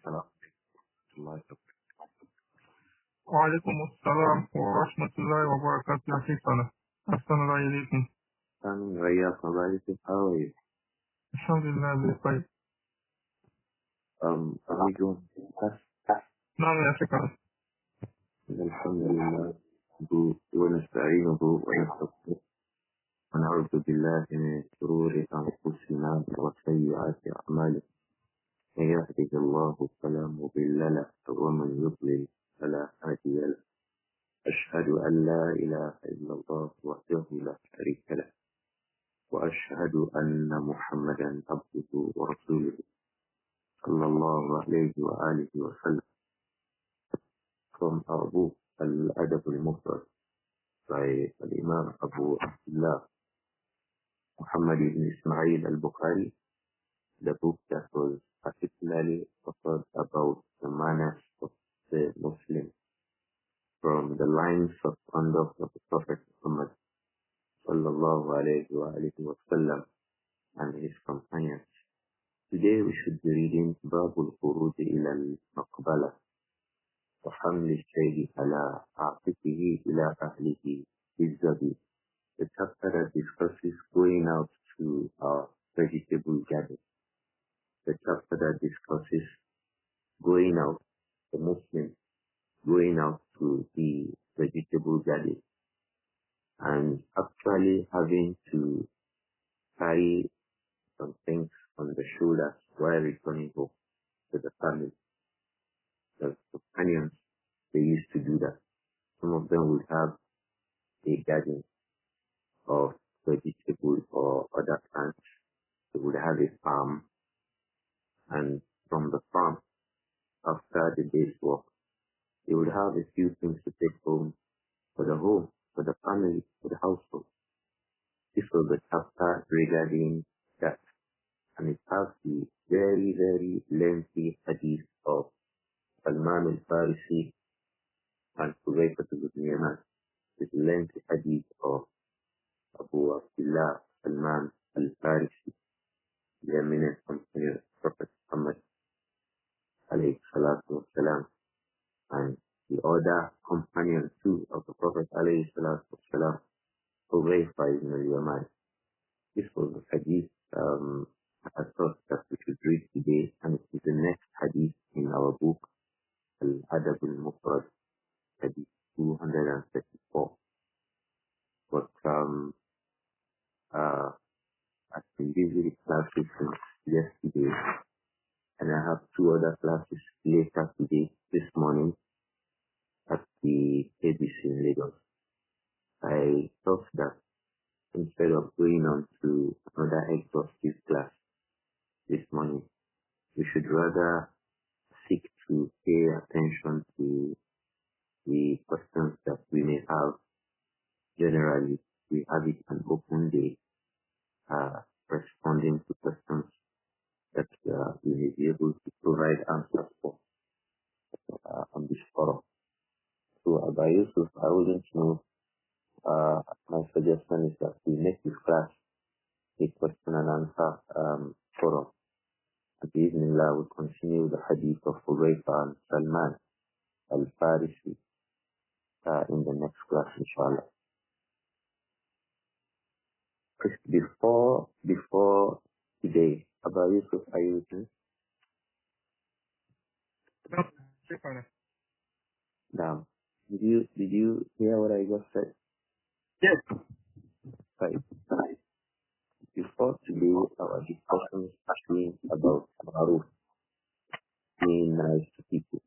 السلام ورحمة الله وبركاته. وعليكم السلام ورحمة الله وبركاته يا شيخنا. أحسن الله إليكم. I'm Riyad Malaysia. How are you? الحمد لله بخير. Are we going to نعم يا شيخنا. الحمد لله ونستعينه ونستغفره ونعوذ بالله من شرور أنفسنا وسيئات أعمالنا. من يهده الله فلا مضل له ومن يضلل فلا هادي له. أشهد أن لا إله إلا الله وحده لا شريك له وأشهد أن محمدا عبده ورسوله صلى الله عليه وآله وسلم. From our book Al-Adab Al-Mufrad by Al-Imām Abdur-Raūf Muhammad ibn Ismā'īl Al-Bukhāri, the book that was particularly authored about the manners of the Muslim from the lines of conduct of the Prophet Muhammad sallallahu alayhi wa alihi wa sallam and his companions. Today we should be reading Babul Khuruj ila al-Maqbala wa hamli shay'i ala a'tiqihi ila ahlihi bizzabi. The chapter that discusses going out to our vegetable garden. The chapter that discusses going out, the Muslim going out to the vegetable garden and actually having to carry some things on the shoulders while returning home to the family. The companions, they used to do that. Some of them would have a garden of vegetables or other plants. They would have a farm, and from the farm, after the day's work, they would have a few things to take home, for the family, for the household. This was the chapter regarding that, and it has the very, very lengthy hadith of Salman al-Farisi and Hudayfa ibn Yaman. This lengthy hadith of Abu Abdullah Salman al-Farisi, the eminent companion of Prophet Muhammad alayhi salatu wasalam, and the other companion too of the Prophet alayhi salatu wasalam, Hudayfa ibn Yaman. This was the hadith I thought that we should read today, and it is the next hadith in our book Al-Adab Al-Mufrad, hadith 234. But I've been busy with classes since yesterday, and I have two other classes later today, this morning, at the ABC in Lagos. I thought that instead of going on to another exhaustive class this morning, we should rather seek to pay attention to the questions that we may have. Generally, we have it an open day, responding to questions that we may be able to provide answers for on this forum. So, Abba Yusuf, I wouldn't know. My suggestion is that we make this class a question and answer forum. And Bismillah, we'll continue the hadith of Hudayfa and Salman al-Farisi in the next class, inshallah. Before today, Abba Yusuf, are you with me? Now, did you hear what I just said? Yes. Right. Before today, our discussions are being about Ma'ruf, being nice to people,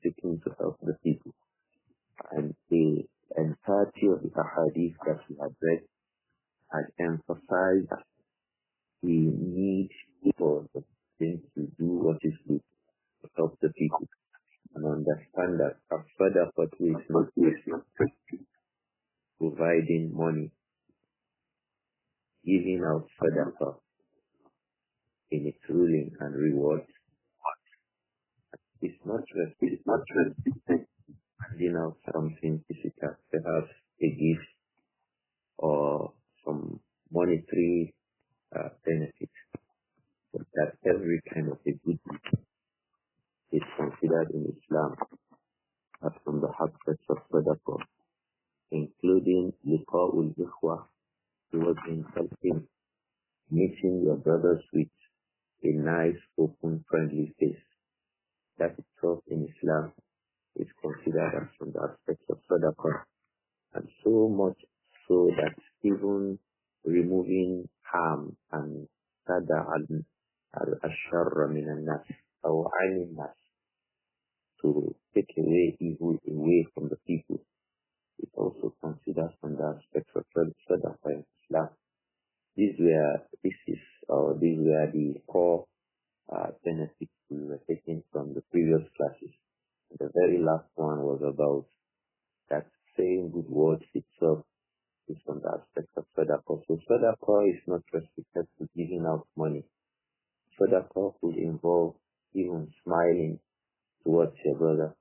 seeking to help the people, and the entirety of the ahadith that we had read had emphasized that we need for the thing to do what is good to help the people, and understand that a further pathway is not wasting, providing money, giving out sadaqah in its ruling and reward. It's not just handing out something physical, perhaps a gift or some monetary benefit, but that every kind of a good deed considered in Islam as from the aspects of sadaqah, including liqa'ul ikhwah, towards helping, meeting your brothers with a nice, open, friendly face. That itself in Islam is considered as from the aspects of sadaqah, and so much so that even removing harm and sada al-sharra min al-nas or al-nas, to take away evil away from the people, is also considered from the aspects of sadaqah in Islam. These were the core benefits we were taking from the previous classes. The very last one was about that saying good words itself is from the aspect of sadaqah. So sadaqah is not restricted to giving out money. Sadaqah could involve even smiling towards your brother.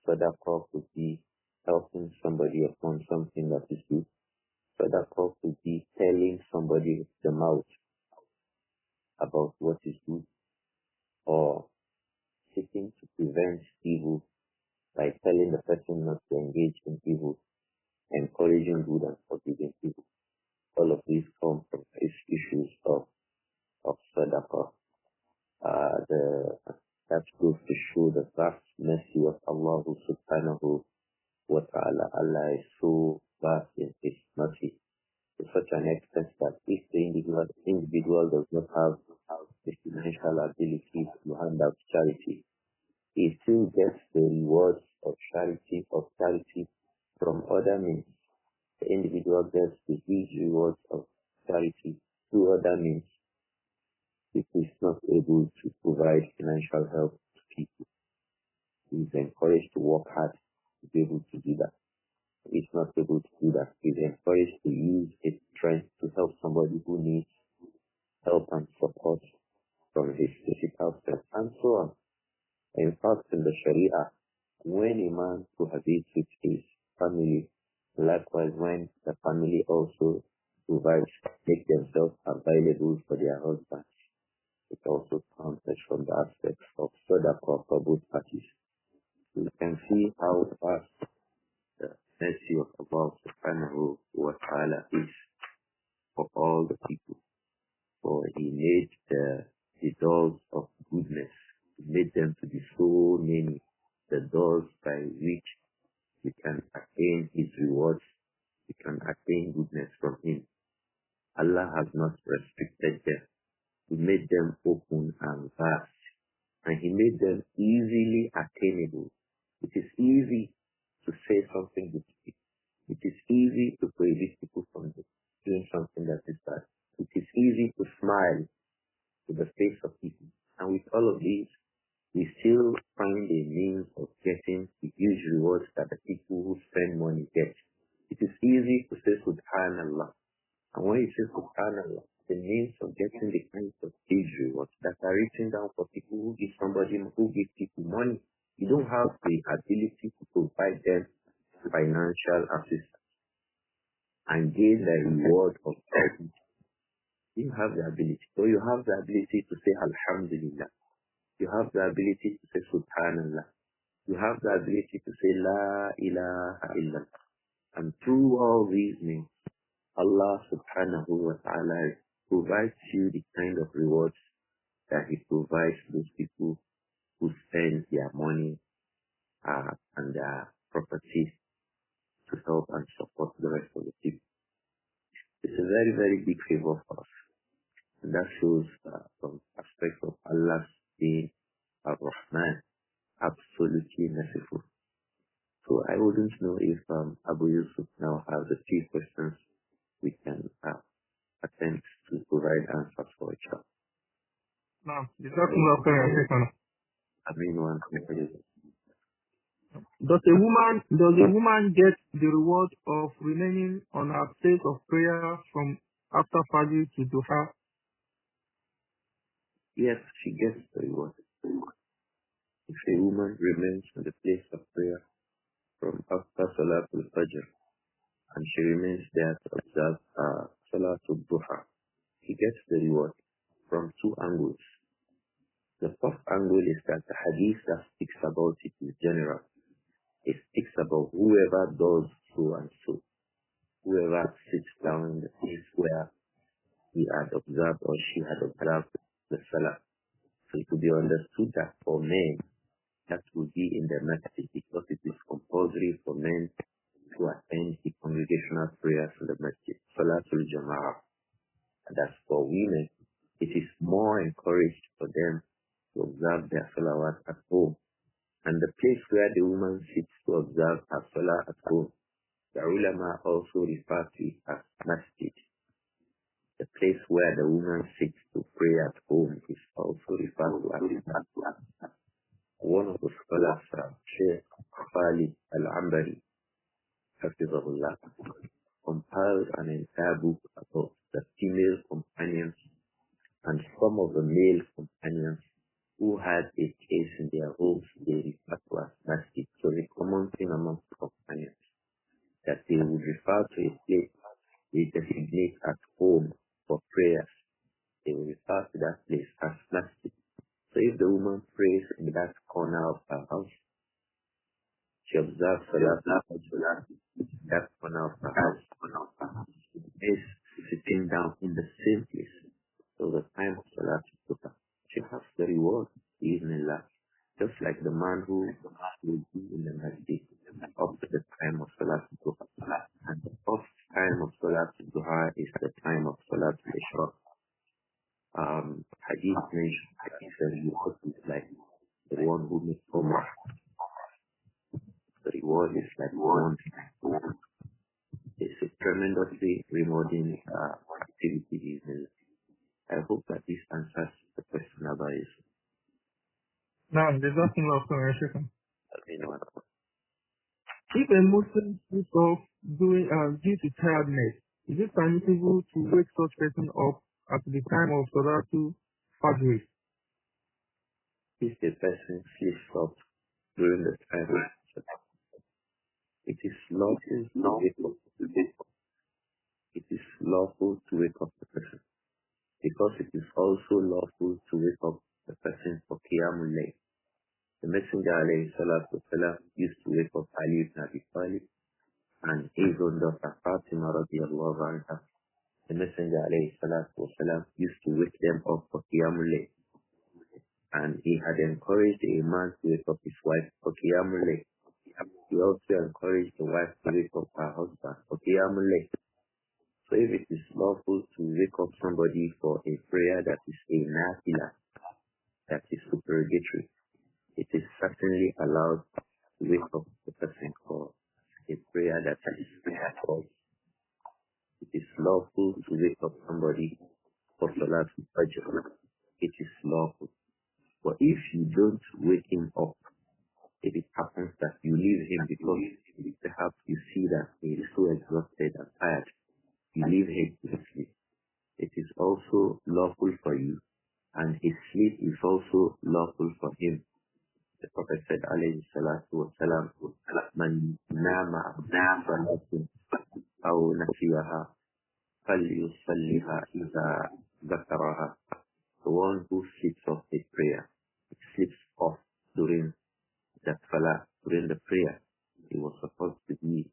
Sadaqah could be helping somebody upon something that is good. Sadaqah could be telling somebody with the mouth about what is good, or seeking to prevent evil by telling the person not to engage in evil, encouraging good and forgiving evil. All of these come from issues of sadaqah. That goes to show the vast mercy of Allah subhanahu wa ta'ala. Allah is so vast in His mercy, to such an extent that if the individual does not have the financial ability to hand out charity, he still gets the rewards of charity from other means. The individual gets the huge rewards of charity through other means if he is not able to provide financial help to people. He is encouraged to work hard to be able to do that. If he is not able to do that, he is encouraged to use his strength to help somebody who needs help and support from his physical strength, and so on. In fact, in the Sharia, when a man cohabits with his family, likewise when the family also make themselves available for their husbands, it also counted from the aspects of sadaqah for both parties. You can see how vast the mercy of Allah subhanahu wa ta'ala is for all the people. For He made the doors of goodness, He made them to be so many, the doors by which we can attain His rewards, we can attain goodness from Him. Allah has not restricted them. He made them open and vast, and He made them easily attainable. It is easy to say something good to people. It is easy to prohibit people from doing something that is bad. It is easy to smile to the face of people. And with all of these, we still find a means of getting the huge rewards that the people who spend money get. It is easy to say Subhanallah. And when you say Subhanallah, the means of getting the kinds of huge rewards that are written down for people who give people money, you don't have the ability to provide them financial assistance and gain the reward of everything. You have the ability. So you have the ability to say Alhamdulillah. You have the ability to say Subhanallah. You have the ability to say La ilaha illallah. And through all these means, Allah subhanahu wa ta'ala provides you the kind of rewards that He provides those people who spend their money and their properties to help and support the rest of the people. It's a very, very big favor for us. And that shows from aspect of Allah's being Ar-Rahman, absolutely merciful. So I wouldn't know if Abu Yusuf now has a few questions we can attempt to provide answers for each other. نعم. I mean, one Does a woman get the reward of remaining on her place of prayer from after Fajr to Duha? Yes, she gets the reward. If a woman remains on the place of prayer from after Salatul Fajr and she remains there to observe Salatul Duha, she gets the reward from two angles. The first angle rule is that the hadith that speaks about it is general. It speaks about whoever does so and so, whoever sits down in the place where he had observed or she had observed the salah. So it could be understood that for men, that would be in the masjid, because it is compulsory for men to attend the congregational prayers in the masjid, Salatul Jama'ah. And as for women, it is more encouraged for them to observe their salawat at home. And the place where the woman sits to observe her salah at home, the ulama also refer to it as masjid. The place where the woman sits to pray at home is also referred to as masjid. One of the scholars, Shaykh Al-Ambari, Hafizahullah, compiled an entire book about the female companions and some of the male companions who had a case in their homes they refer to as masjid. So the common thing amongst the companions that they would refer to a place they designate at home for prayers. They will refer to that place as masjid. So if the woman prays in that corner of her house, she observes salah in that corner of her house, she is sitting down in the same place. So the time of salah she has the reward, Bismillah, just like the man who will be in the masjid up to the time of salah. And the first time of salah is the time of salah ishraq. Hadith mentioned the reward is like the one who makes Umrah. The reward is like one. It's a tremendously rewarding activity. I hope that this answers the question about it. Now, there's nothing left on our Shaykh. Okay, If a Muslim sleeps off due to tiredness, is it permissible to wake such person up at the time of Salatul Fajr? if the person sleeps up during the time of salah, it is lawful to wake up the person. It is lawful to wake up the person, because it is also lawful to wake up the person for Qiyamul Layl. The Messenger alayhi salatu wasalam used to wake up Ali ibn Abi Talib and his own daughter Fatima radiallahu anha. The Messenger alayhi salatu wasalam used to wake them up for Qiyamul Layl. And he had encouraged a man to wake up his wife for Qiyamul Layl. He also encouraged the wife to wake up her husband for Qiyamul Layl. So if it is lawful to wake up somebody for a prayer that is a nafila, that is supererogatory, it is certainly allowed to wake up the person for a prayer that is called. It is lawful to wake up somebody for Salatul Fajr. It is lawful. But if you don't wake him up, if it happens that you leave him because perhaps you see that he is so exhausted and tired, you leave him to sleep, it is also lawful for you, and his sleep is also lawful for him. The Prophet said, alayhi salatu wa salam, man nama salatin aw nasiyaha falyusalliha idha zakaraha. The one who sleeps off a prayer, sleeps off during that salah, during the prayer. He was supposed to be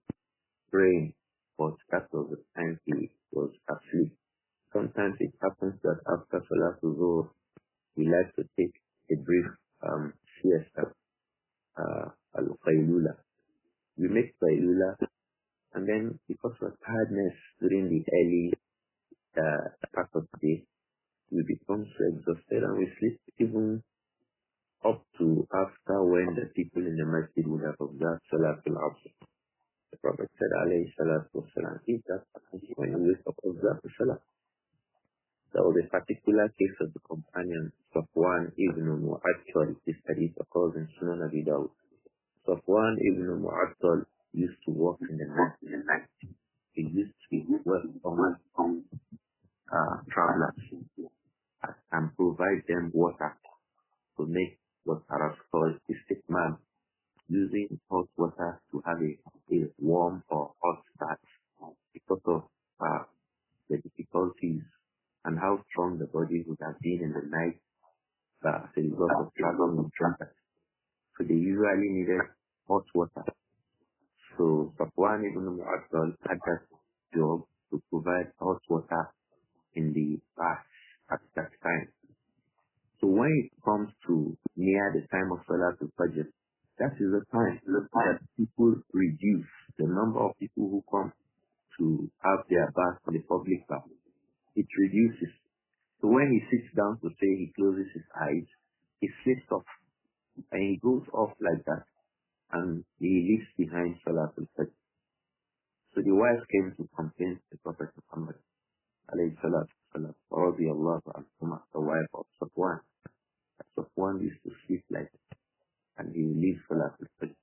praying, but that was the time he was asleep. Sometimes it happens that after Salatul Zuhr, we like to take a brief siesta, al-Qaylula. We make Qaylula, and then because of tiredness during the early part of the day, we become so exhausted and we sleep even up to after when the people in the masjid would have observed Salatul Asr. The Prophet said, alayhi salatu wasalam, if that happens when you wake up, observe the Salah. There was a particular case of the companion Safwan ibn Mu'attal. This hadith occurs in Sunan Abi Dawud. Safwan ibn Mu'attal used to work in the night. He used to be welcome travelers and provide them water to make what Arabs call istikmal, using hot water to have a warm or hot bath because of the difficulties and how strong the body would have been in the night as a result of traveling in transit. So they usually needed hot water. So Safwan ibn Mu'attal had that job to provide hot water in the bath at that time. So when it comes to near the time of Salatul Fajr, that is the time that people reduce the number of people who come to have their bath in the public bath. It reduces. So when he sits down to say he closes his eyes, he slips off and he goes off like that and he leaves behind Salatul Fajr. So the wife came to complain to the Prophet Muhammad alayhi salatu wasalam, radiyallahu anhuma, the wife of Safwan. Safwan used to sleep like that and he would leave Salatul Fajr.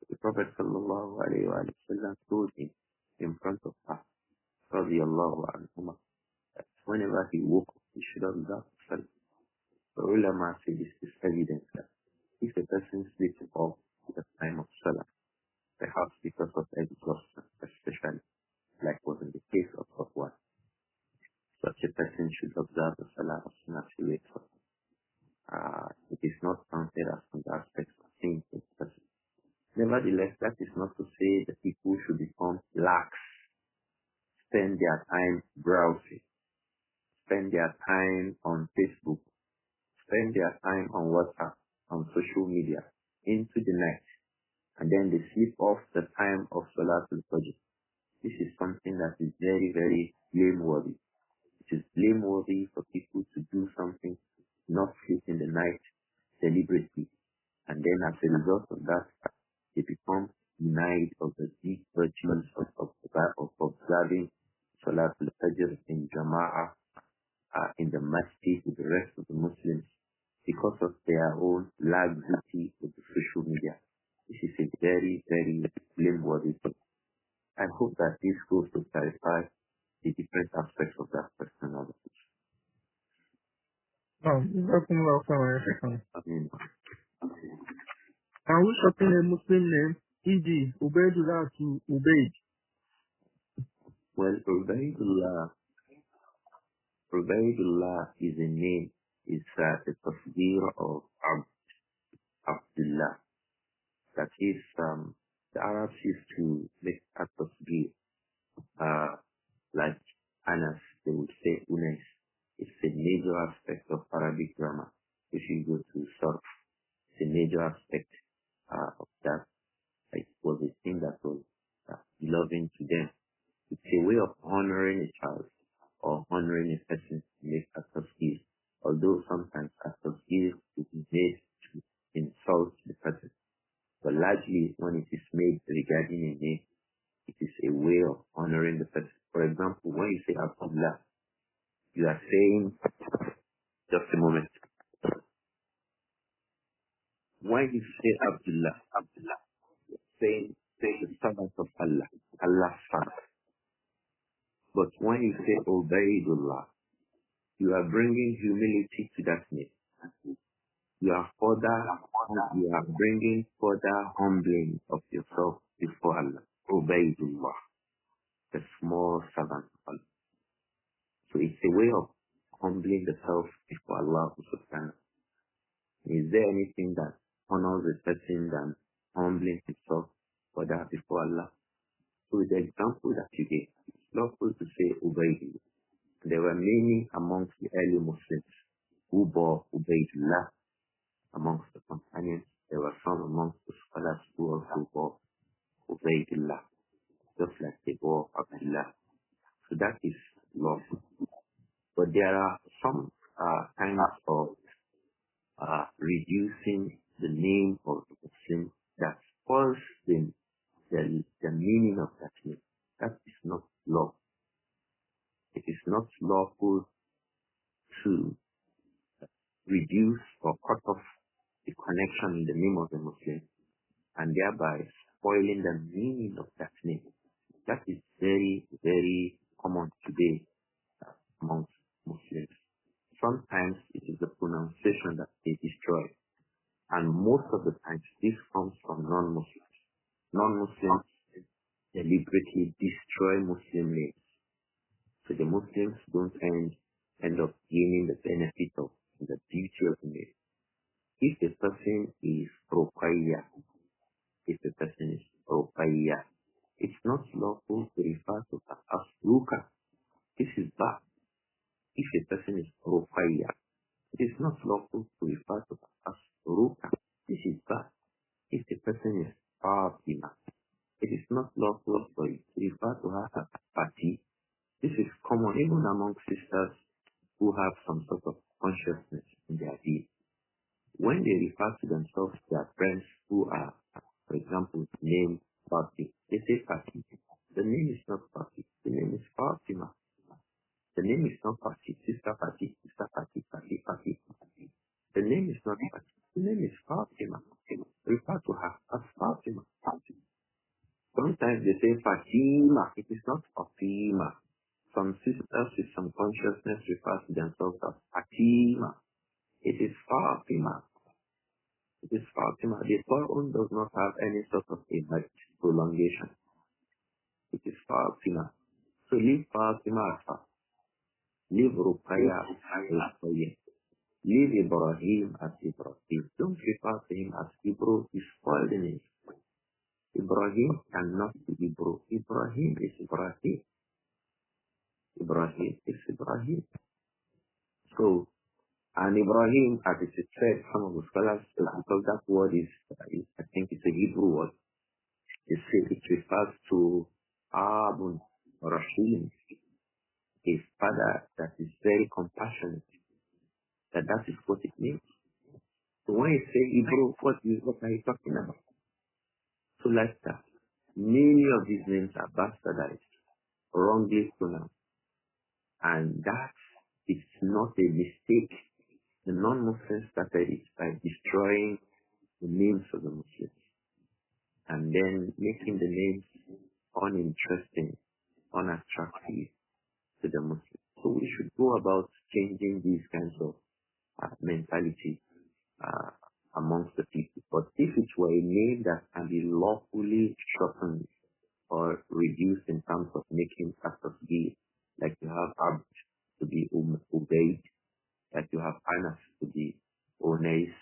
The Prophet sallallahu alayhi wa sallam told him in front of her, radiyallahu anhuma, that whenever he woke up, he should observe Salah. The ulama say this is evidence that if a person sleeps off at the time of Salah, perhaps because of exhaustion, especially like was in the case of Safwan, such a person should observe the Salah as soon as he wakes up. It is not counted as from the aspects of sin for the person. Nevertheless, that is not to say that people should become lax, spend their time browsing, spend their time on Facebook, spend their time on WhatsApp, on social media, into the night, and then they sleep off the time of Salatul Fajr. This is something that is very, very blameworthy. It is blameworthy for people to do something, not sleep in the night deliberately, and then as a result of that, they become denied of the deep virtues of observing Salatul Fajr in Jama'ah, in the masjid with the rest of the Muslims, because of their own laxity with the social media. This is a very, very blameworthy thing. I hope that this goes to clarify the different aspects of that personality. I mean, Can we shorten a Muslim name, e.g., Ubaydullah to Ubayd? well, Ubaydullah is a name, it's a tasdeer of Abdullah. That is, the Arabs used to make a tasdeer, like Anas, they would say Unes. It's a major aspect of Arabic grammar. If you go to Surf, it's a major aspect of that. It was a thing that was beloved to them. It's a way of honoring a child or honoring a person to make a tasdeer. Although sometimes a tasdeer will be made to insult the person. But largely, when it is made regarding a name, it is a way of honoring the person. For example, when you say Abdullah, you are saying, just a moment. When you say Abdullah, saying the servant of Allah, Allah's son. But when you say Ubaydullah, you are bringing humility to that name. You are bringing further humbling of yourself before Allah. Ubaydullah, the small servant of Allah. So it's a way of humbling the self before Allah subhanahu. Is there anything that honors a person than humbling himself for that before Allah? So with the example that you gave, it's lawful to say Ubaydullah. There were many amongst the early Muslims who bore Ubaydullah amongst the companions. There were some amongst the scholars who also bore Ubaydullah, just like they bore Abdullah. So that is lawful. But there are some kinds of reducing the name of the Muslim that spoils the meaning of that name. That is not lawful. It is not lawful to reduce or cut off the connection in the name of the Muslim and thereby spoiling the meaning of that name. That is very, very common today amongst Muslims. Sometimes it is the pronunciation that they destroy, and most of the times this comes from non-Muslims. Non-Muslims deliberately destroy Muslim names, so the Muslims don't end up gaining the benefit of the beauty of the name. If a person is Ruqayya, it's not lawful to refer to her as Ruka. This is bad. If a person is Ruqayya, it is not lawful to refer to her as Ruka. This is bad. If the person is Fatima, it is not lawful for you to refer to her as Fati. This is common even among sisters who have some sort of consciousness in their deed. When they refer to themselves, their friends who are, for example, named Fati, they say Fati. The name is not Fati. The name is Fatima. The name is not Fati. Sister Fati, Sister Fati, Fati, Fati. The name is not Fati. The name is Fatima. Refer to her as Fatima. Sometimes they say Fatima. It is not Fatima. Some sisters with some consciousness refer to themselves as Fatima. It is Fatima. It is Fatima. The Quran does not have any sort of a prolongation. It is Fatima. So leave Fatima as Fatima. Leave Ruqayya as Ruqayya. Leave Ibrāhīm as Ibrāhīm. Don't refer to him as Ibro. He spoiled the name. Ibrāhīm cannot be Ibro. Ibrāhīm is Ibrāhīm. Ibrāhīm is Ibrāhīm. So, and Ibrāhīm, as it is said, some of the scholars, because that word is, I think it's a Hebrew word, it refers to Abun Rahim, a father that is very compassionate. That is what it means. So when you say Hebrew, what are you talking about? So like that, many of these names are bastardized, wrongly pronounced. And that is not a mistake. The non-Muslims started it by destroying the names of the Muslims and then making the names uninteresting, unattractive to the Muslims. So we should go about changing these kinds of mentality amongst the people. But if it were a name that can be lawfully shortened or reduced in terms of making factors be, like you have Abd to be Ubayd, like you have Anas to be Unais,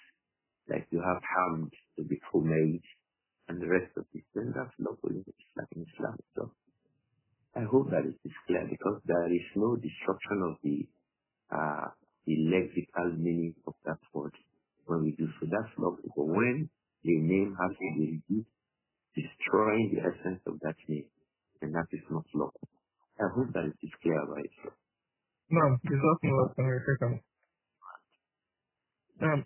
like you have Hamd to be Humayd, and the rest of this, then that's lawful in Islam. So I hope that it is clear, because there is no destruction of the lexical meaning of that word when we do so. That's lawful. But when the name has to be reduced, destroying the essence of that name, then that is not lawful. I hope that it is clear about it. No,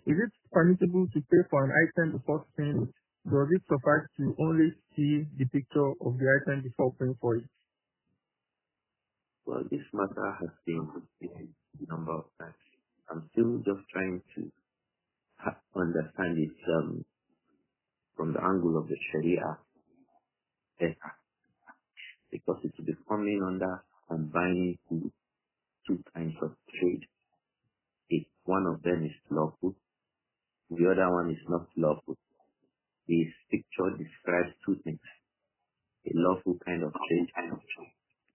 is it permissible to pay for an item before paying it? Does it suffice to only see the picture of the item before paying for it? Well, this matter has been discussed a number of times. I'm still just trying to understand it from the angle of the Sharia better, because it will be coming under combining two kinds of trade. If one of them is lawful, the other one is not lawful. This picture describes two things: a lawful kind of trade,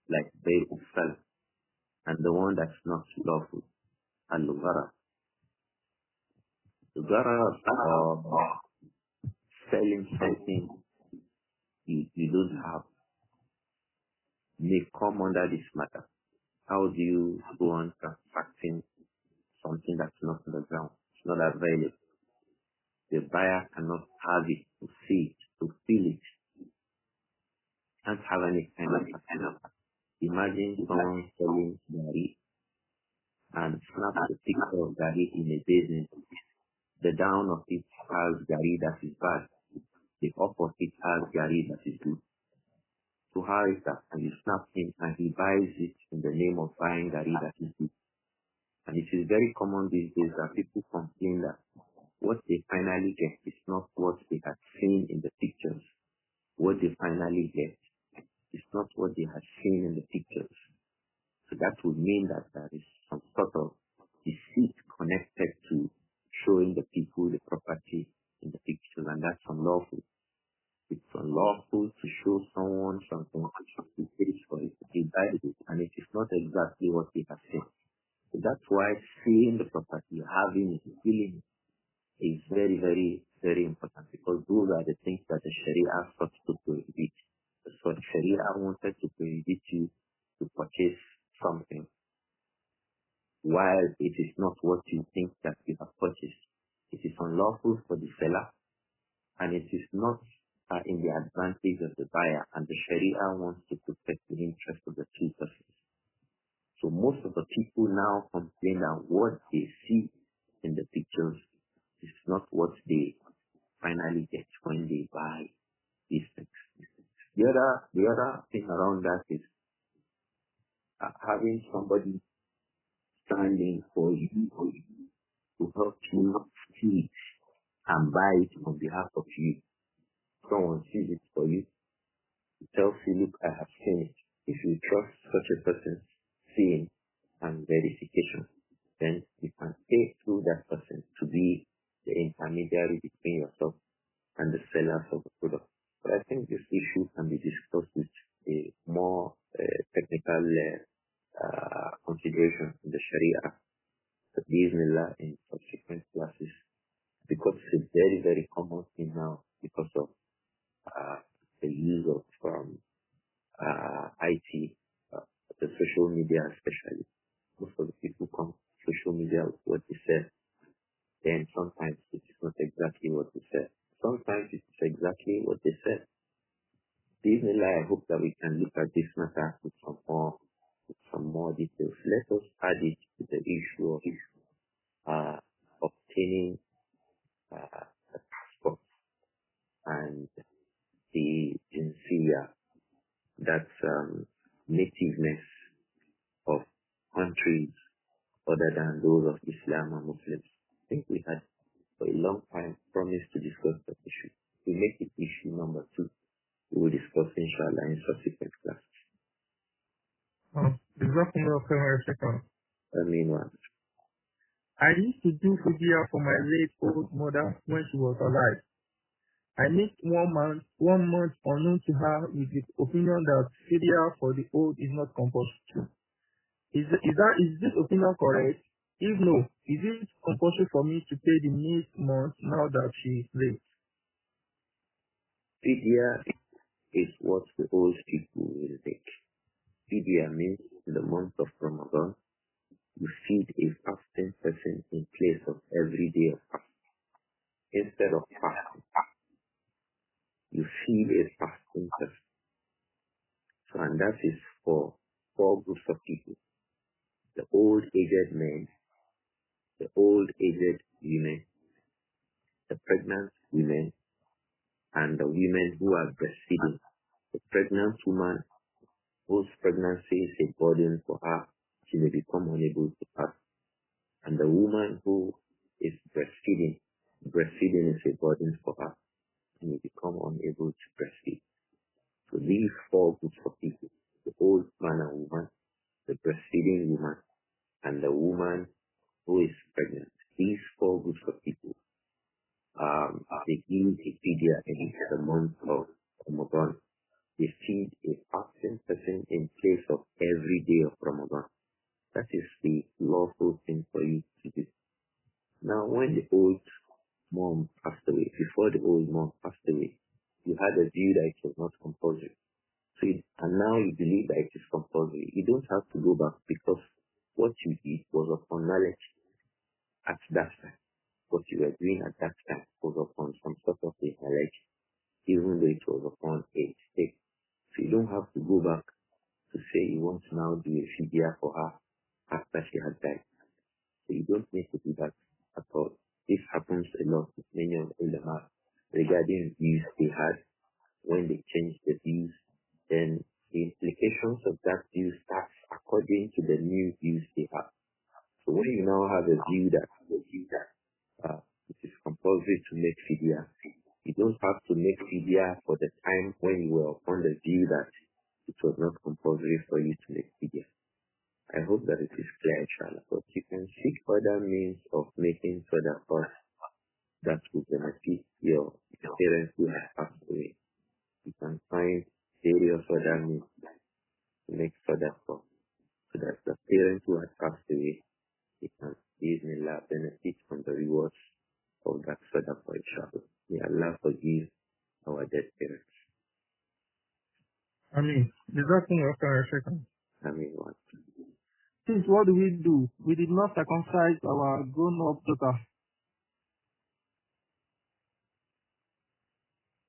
like bay of sell, and the one that's not lawful, al-ghara. The ghara selling something you don't have may come under this matter. How do you go on transacting something that's not on the ground? It's not available. The buyer cannot have it, to see it, to feel it. Can't have any kind of. Imagine someone selling gari and snap the picture of gari in a basin. The down of it has gari that is bad. The up of it has gari that is good. So how is that? And you snap him and he buys it in the name of buying gari that is good. And it is very common these days that people complain that what they finally get is not what they had seen in the pictures. What they finally get is not what they had seen in the pictures. So that would mean that there is some sort of deceit connected to showing the people the property in the pictures, and that's unlawful. It's unlawful to show someone something he pays for it, he buys it, and it is not exactly what he has seen. So that's why seeing the property, having it, feeling it, is very, very, very important, because those are the things that the Sharia sought to prohibit. So Sharia wanted to prohibit you to purchase something while it is not what you think that you have purchased. It is unlawful for the seller, and it is not in the advantage of the buyer, and the Sharia wants to protect the interest of the two persons. So most of the people now complain that what they see in the pictures is not what they finally get when they buy these things. The other thing around that is having somebody standing for you to help you see and buy it on behalf of you. Someone sees it for you, tells you, look, I have seen it. If you trust such a person's seeing and verification, then you can pay through that person to be the intermediary between yourself and the sellers of the product. But I think this issue can be discussed with a more technical consideration in the Sharia, but Bismillah in subsequent classes, because it's a very, very common thing now because of the use of IT, the social media especially. Most of the people come to social media with what they said, then sometimes it is not exactly what they said. Sometimes it is exactly what they said. Bismillah, I hope that we can look at this matter with some more details. Let us add it to the issue of obtaining a passport and the jinsiyah, that's nativeness of countries other than those of Islam and Muslims. I think we had for a long time promised to discuss that issue. We make it issue number 2. We will discuss inshallah in subsequent classes. I used to do fidya for my late old mother when she was alive. I missed 1 month unknown to her with the opinion that fidya for the old is not compulsory. Is this opinion correct? If no, is it compulsory for me to pay the missed month now that she is late? Fidya is what the old people will take. Fidya means in the month of Ramadan, you feed a fasting person in place of every day of fasting. Instead of fasting, you feed a fasting person. So, and that is for 4 groups of people: the old aged men, the old aged women, the pregnant women, and the women who are breastfeeding. The pregnant woman whose pregnancy is a burden for her, she may become unable to fast. And the woman who is breastfeeding is a burden for her, she may become unable to breastfeed. So these 4 groups of people: the old man and woman, the breastfeeding woman, and the woman who is pregnant. These 4 groups of people, they give a fidya in the month of Ramadan. They feed a fasting person in place of every day of Ramadan. That is the lawful thing for you to do. Now, when the old mom passed away, before the old mom passed away, you had a view that it was not compulsory. And now you believe that it is compulsory. You don't have to go back, because what you did was upon knowledge at that time. What you were doing at that time was upon some sort of a knowledge, even though it was upon a mistake. So you don't have to go back to say you want to now do a fidya for her after she had died. So you don't need to do that at all. This happens a lot with many of the ulama regarding views they had. When they changed the views, then the implications of that view starts according to the new views they have. So when you now have a view that it is compulsory to make fidya, you don't have to make fidya for the time when you were upon the view that it was not compulsory for you to make fidya. I hope that it is clear, inshallah. But you can seek other means of making sadaqah that will benefit your parents who have passed away. You can find various other means to make sadaqah, so that the parents who have passed away, they can Bismillah, benefit from the rewards of that sadaqah, inshallah. May Allah forgive our dead parents. Ameen. Jazakumullah khairan, Shaykh. Ameen. What? Since what do? We did not circumcise our grown-up daughter.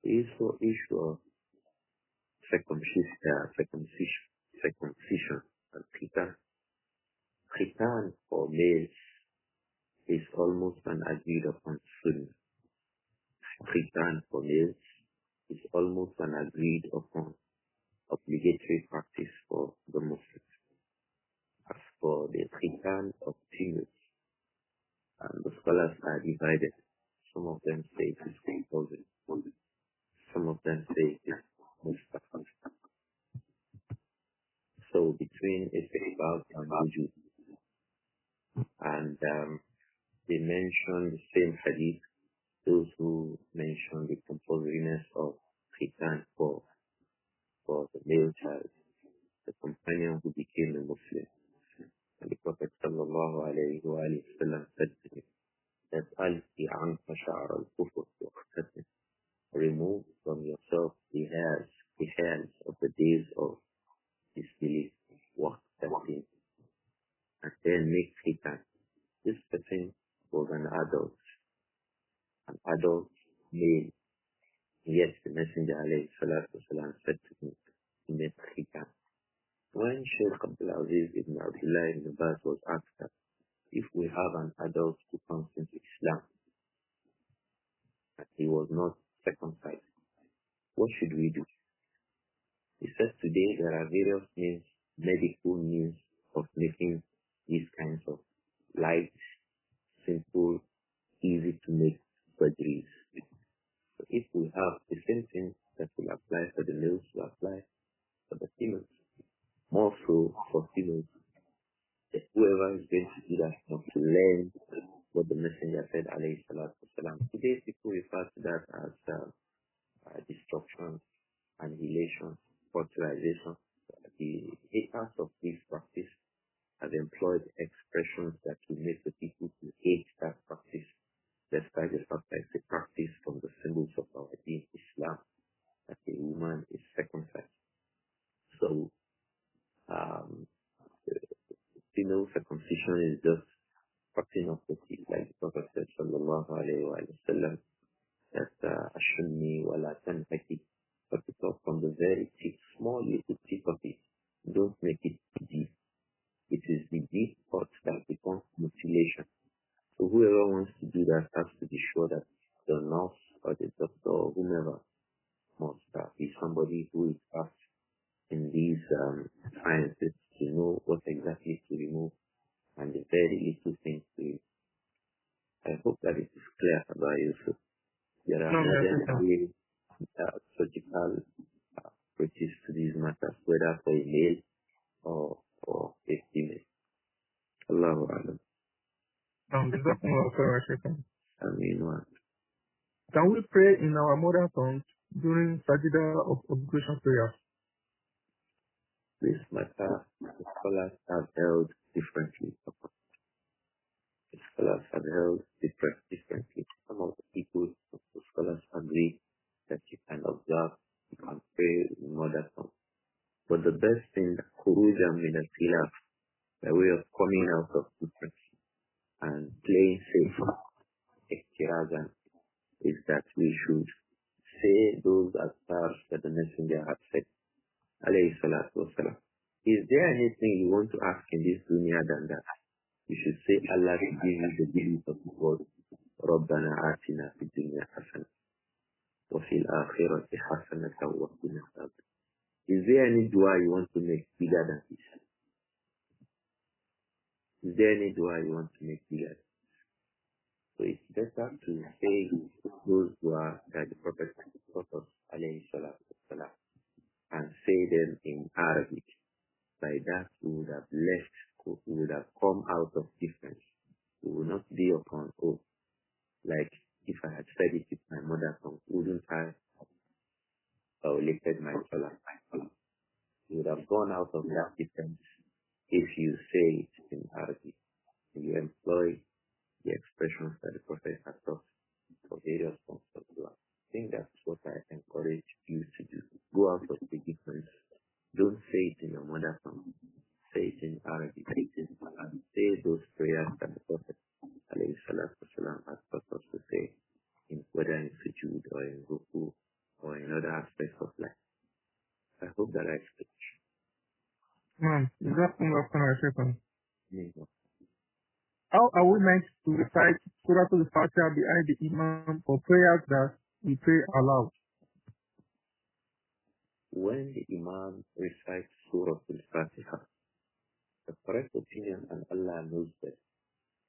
Issue of circumcision and khitan for males is almost an agreed upon sunnah. Khitan for males is almost an agreed upon obligatory practice for the Muslims. As for the khitan of females, the scholars are divided. Some of them say it is compulsory. Some of them say it is mustahab. So between istihbab and wujud, and they mention the same hadith. Those who mention the compulsoriness of khitan for the male child, the companion who became a Muslim, and the Prophet sallallahu alayhi wa sallam said to him that alqi anka sha'r al-kufr waqtasim, remove from yourself the hairs of the days of disbelief, waqtasim, and then make khitan. This person was an adult male. Yet the Messenger alayhi salatu wasalam said to him, he made khitan. When Shaykh Abdur-Raūf ibn Abdullah ibn Abbas was asked that if we have an adult who comes into Islam and he was not circumcised, what should we do? He said today there are various means, medical means of making these kinds of light, simple, easy to make surgeries. So if we have the same thing that will apply for the males, will apply for the females. More so for females. Whoever is going to do that must learn what the Messenger said, alayhi salatu wasalam. Today people refer to that as destruction, annihilation, fertilization. The haters of this practice have employed expressions that will make the people to hate that practice, despite the fact that it's a practice from the symbols of our deen, Islam, that a woman is circumcised. So, female circumcision is just cutting off the teeth, like the Prophet said, sallallahu alayhi wa sallam, that ashunni wa la tanhaki, cut it off from the very tip, small little tip of it. Don't make it deep. It is the deep part that becomes mutilation. So whoever wants to do that has to be sure that the nurse or the doctor or whomever must be somebody who is asked in these sciences to know what exactly to remove and the very little things to remove. I hope that it is clear about you. So there are modern surgical approaches to these matters, whether for a male or a female. Allahu Alam. Can we pray in our mother tongue during Sajda of obligation prayer? This matter, the scholars have held differently. The scholars have held differently. Some of the people, the scholars agree that you can observe, you can pray in mother tongue. But the best thing, khurujan min al-khilaf, by way of coming out of difference and playing safe, iktirazan, is that we should say those azkars that the Messenger had said, alayhi salatu wasalam. Is there anything you want to ask in this dunya than that? You should say Allah to give you the belief of the word, رَبَّنَا آتِنَا فِي الدُّنْيَا حَسَنَةً وَفِي الْآخِرَةِ حَسَنَةً وَقِنَا عَذَابَ النَّارِ. Is there any dua you want to make bigger than this? Is there any dua you want to make bigger? So it's better to say those dua that the Prophet taught us, alayhi salatu wasalam, and say them in Arabic. By that we would have come out of difference. We will not be upon oath. Like if I had said it with my mother tongue, wouldn't I have violated my salah? You would have gone out of that difference if you say it in Arabic. You employ How are we meant to recite Surah Al-Fatiha behind the Imam for prayers that we pray aloud? When the Imam recites Surah Al-Fatiha, the correct opinion, and Allah knows best,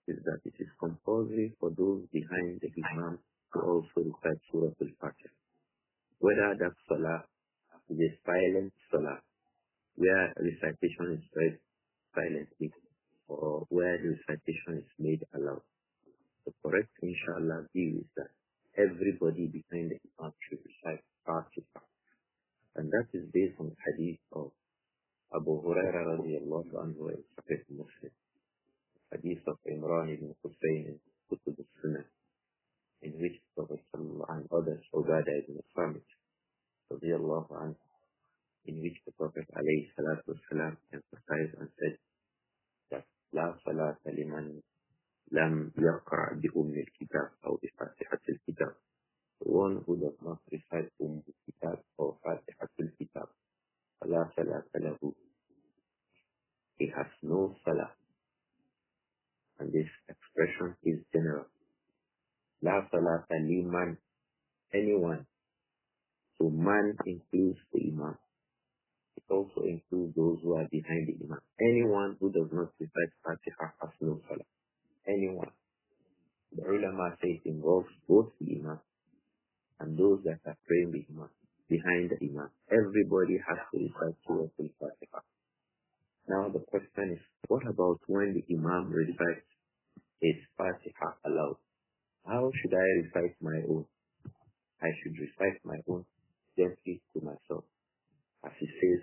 is that it is compulsory for those behind the Imam to also recite Surah Al-Fatiha. Whether that Salah is a silent Salah, where recitation is read silently, or where the recitation is made aloud. The correct, inshallah, view is that everybody behind the Imam should recite Fatiha. And that is based on the hadith of Abu Hurairah radiallahu anhu in Sahih Muslim. Hadith of Imran ibn Hussein in Kutub al-Sunnah, in which the Prophet and others, Ubadah ibn Samit radiallahu anhu, in which the Prophet alayhi salatu wasalam emphasized and said that La salata liman lam yaqra' bi al-kitab aw bi fatihatil kitab. The one who does not recite al-kitab or fatihatil kitab, la salata lahu, he has no salah. And this expression is general. La salata liman, anyone. So man includes the Imam. It also includes those who are behind the Imam. Anyone who does not recite Fatiha has no salah. Anyone. The ulama say it involves both the Imam and those that are praying behind the Imam. Everybody has to recite Surah Al-Fatiha. Now the question is, what about when the Imam recites his Fatiha aloud? How should I recite my own? I should recite my own gently to myself. As he says,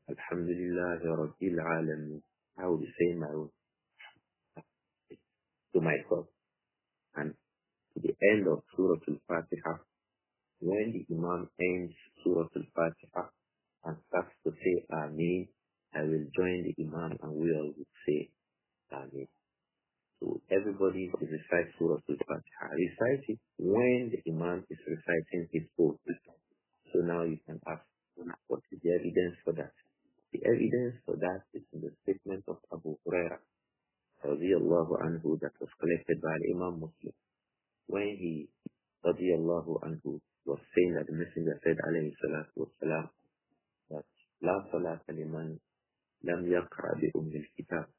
Alhamdulillah Rabbil Alameen. I will be saying my own to myself. And to the end of Surah Al-Fatiha, when the Imam ends Surah Al-Fatiha and starts to say Ameen, I will join the Imam and we all will say Ameen. So everybody will recite Surah Al-Fatiha. Recite it when the Imam is reciting his own. So now you can ask, what is the evidence for that? The evidence for that is in the statement of Abu Hurairah radiyallahu anhu that was collected by Imam Muslim. When he radiyallahu anhu was saying that the Messenger said alayhi salatu wasalam that La salata liman lam yaqra bi al-kitab.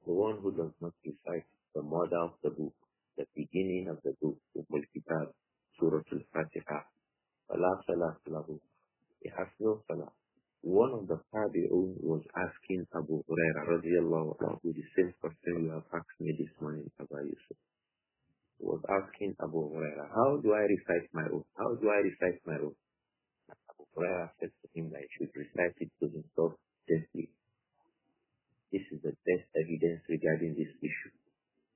The one who does not recite the mother of the book, the beginning of the book, al-kitab, Surah Al-Fatiha, La salata lahu. He has no salah. One of the Tabi'un was asking Abu Hurairah radiyallahu anhu, the same question you have asked me this morning, Abu Yusuf. He was asking Abu Hurairah, how do I recite my own? How do I recite my own? Abu Hurairah said to him that he should recite it to himself gently. This is the best evidence regarding this issue.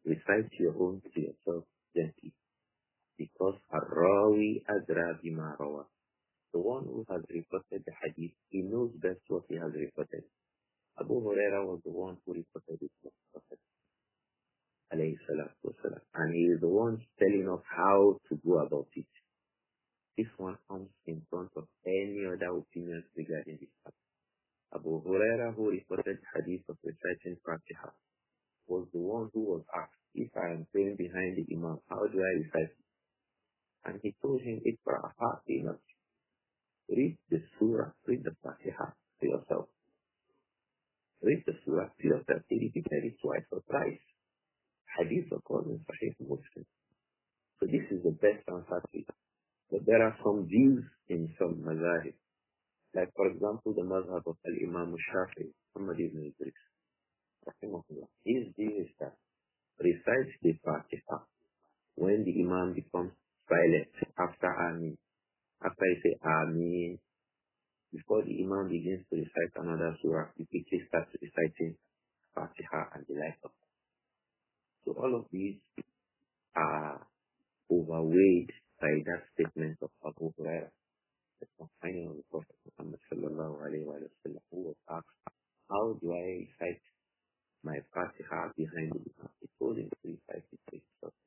Recite your own to yourself gently. Because Ar-Rawi adra bima rawa. The one who has reported the hadith, he knows best what he has reported. Abu Hurairah was the one who reported it to the Prophet, alayhi salatu wasalam. And he is the one telling us how to go about it. This one comes in front of any other opinions regarding this hadith. Abu Hurairah, who reported hadith of reciting Fatiha, was the one who was asked, if I am praying behind the Imam, how do I recite it? And he told him, Iqra Fatiha. Read the surah, read the Fatiha to yourself. Read the surah to yourself. He repeated it twice or thrice. Hadith occurs in Sahih Muslim. So this is the best answer to it. But there are some views in some mazahib. Like for example, the mazhab of Al-Imām Shaykh, Muhammad ibn Idris. His view is that recite the Fatiha when the Imam becomes silent after Ameen. After you say Ameen, before the Imam begins to recite another surah, you quickly start reciting Fatiha and the like of that. So all of these are overweighed by that statement of Abu Hurairah, the companion of the Prophet Muhammad sallallahu alayhi wa sallam, who was asked, how do I recite my Fatiha behind the Imam? He told him to recite it to himself.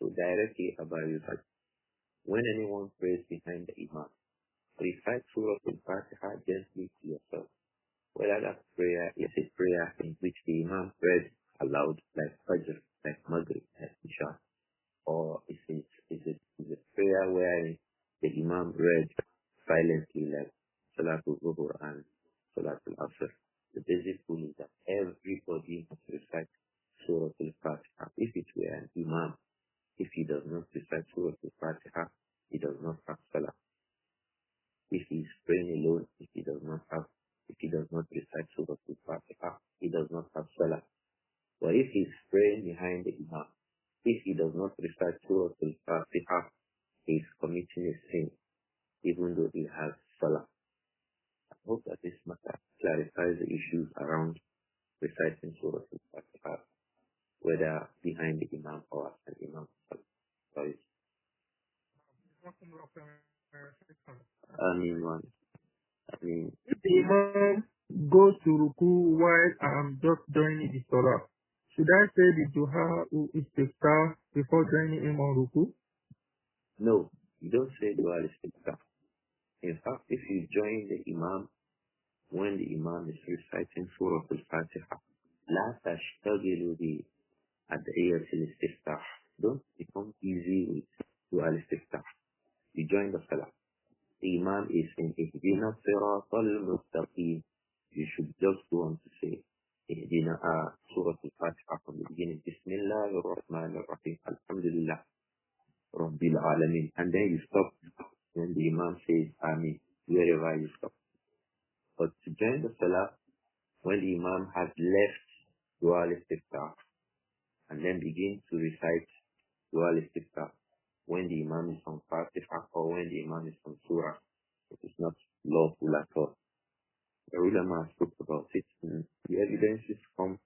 So directly about you, when anyone prays behind the Imam, recite Surah Al-Fatiha gently to yourself. whether that prayer is a prayer in which the Imam read aloud, like Fajr, like Maghrib, like Isha, or is a prayer where the Imam read silently, like Salatul Zuhur and Salatul Asr. The basic rule is that everybody must recite Surah Al-Fatiha. If it were an Imam, if he does not recite Surah Al-Fatiha, he does not have Salah. If he is praying alone, if he does not recite Surah Al-Fatiha, he does not have Salah. But if he is praying behind the Imam, if he does not recite Surah Al-Fatiha, he is committing a sin, even though he has Salah. I hope that this matter clarifies the issues around reciting Surah Al-Fatiha, whether behind the Imam or as an Imam. Sorry. If the Imam goes to Ruku while I'm just joining the Salah, should I say the Duha or Istiftah before joining him on Ruku? No, you don't say Dua al-Istiftah. In fact, if you join the Imam when the Imam is reciting Surah Al-Fatiha, لا تشتغلوا بأدعية الاستفتاح. Don't become easy with Dua al-Istiftah. You join the Salah. The Imam is in Ihdina Siratal Mustaqim. You should just go on to say Ihdina Surah Al-Fatiha from the beginning. Bismillahir Rahmanir Rahim. Alhamdulillah Rabbil Alameen. And then you stop when the Imam says Ameen, wherever you stop. But to join the Salah, when the Imam has left Dua al-Istiftah and then begin to recite Dua al-Istiftah when the Imam is on Fatiha or when the Imam is on Surah, it is not lawful at all. The ulama spoke about it, and the evidences come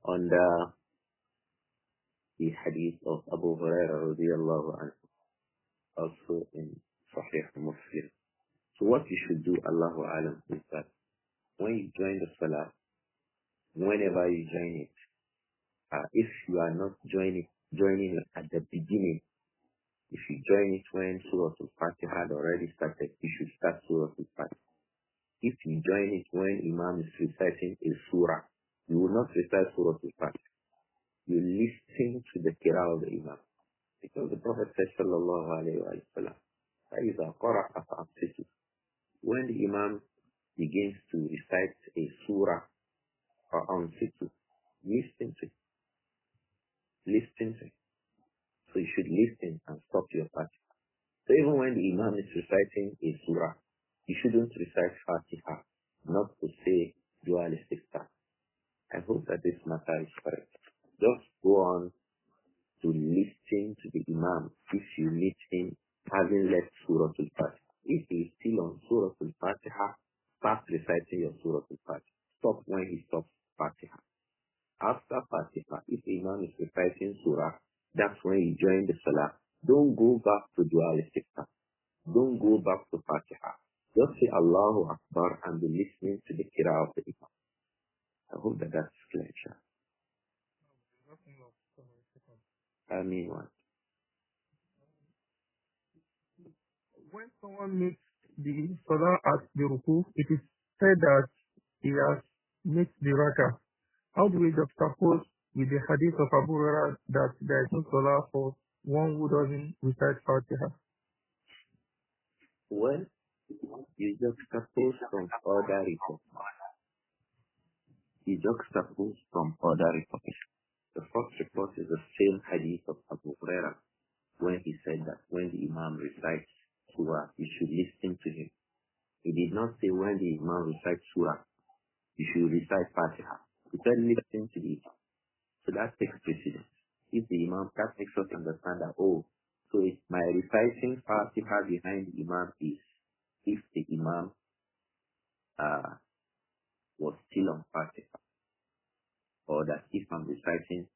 under the hadith of Abu Hurairah radiyallahu anhu, also in Sahih Muslim. So what you should do, Allahu Alam, is that when you join the Salah, whenever you join it, if you are not joining at the beginning, if you join it when Surah Al-Fatiha had already started, you should start Surah Al-Fatiha. If you join it when Imam is reciting a surah, you will not recite Surah Al-Fatiha. You listen to the qira'ah of the Imam. Because the Prophet said, sallallahu alayhi wa sallam, فَإِذَا قَرَأَ فَأَنصِتُوا. When the Imam begins to recite a surah, فَأَنصِتُوا, listen to it. Listen to it. So you should listen and stop your Fatiha. So even when the Imam is reciting a surah, you shouldn't recite Fatiha, not to say Dua al-Istiftah. I hope that this matter is correct. Just go on to listen to the Imam if you meet him having left Surah Al-Fatiha. If he is still on Surah Al-Fatiha, start reciting your Surah Al-Fatiha. Stop when he stops Fatiha. After Fatiha, if the Imam is reciting Surah, that's when you join the Salah. Don't go back to Dua al-Istiftah. Don't go back to Fatiha. Just say Allahu Akbar and be listening to the qira'ah of the Imam. I hope that that's clear. I mean what? When someone makes the Salah at the Ruku, it is said that he has missed the Rakah. How do we juxtapose with the hadith of Abu-Hurairah that there is no Salah for one who doesn't recite Fatiha? Well, you juxtapose from other reports. The first report is the same hadith of Abu Hurairah when he said that when the Imam recites Surah, you should listen to him. He did not say when the Imam recites Surah, you should recite Fatiha. He said listen to the Imam. So that takes precedence. If the Imam, that makes us understand that, so if my reciting Fatiha behind the Imam is if the Imam was still on Fatiha, or that if I'm reciting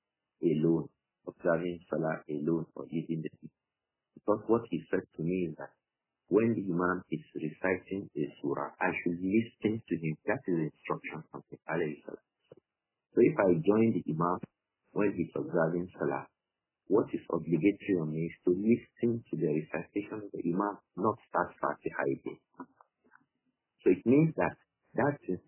alone, observing Salah alone, or using the Imam. Because what he said to me is that when the Imam is reciting a surah, I should listen to him. That is the instruction from the alayhi salam. So if I join the Imam when he's observing Salah, what is obligatory on me is to listen to the recitation of the Imam, not start Fatiha again. So it means that instruction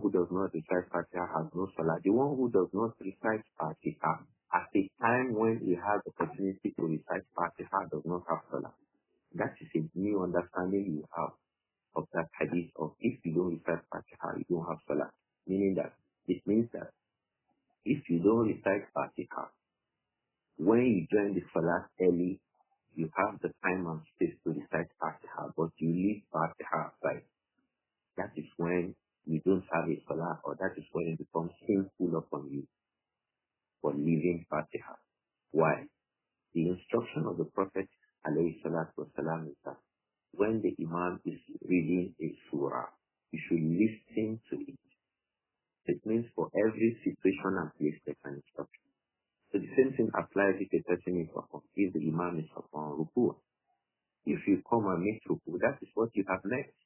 who does not recite Fatiha has no salah. The one who does not recite Fatiha at a time when he has the opportunity to recite Fatiha does not have salah. That is a new understanding you have of that hadith of if you don't recite Fatiha, you don't have salah. Meaning that it means that if you don't recite Fatiha, when you join the salah early, you have the time and space to recite Fatiha, but you leave Fatiha aside. That is when you don't have a salah, or that is when it becomes sinful upon you for leaving Fatiha. Why? The instruction of the Prophet ﷺ is that when the Imam is reading a surah, you should listen to it. It means for every situation and place there's an instruction. So the same thing applies if a person is upon, if the Imam is upon ruku. If you come and make ruku, that is what you have next.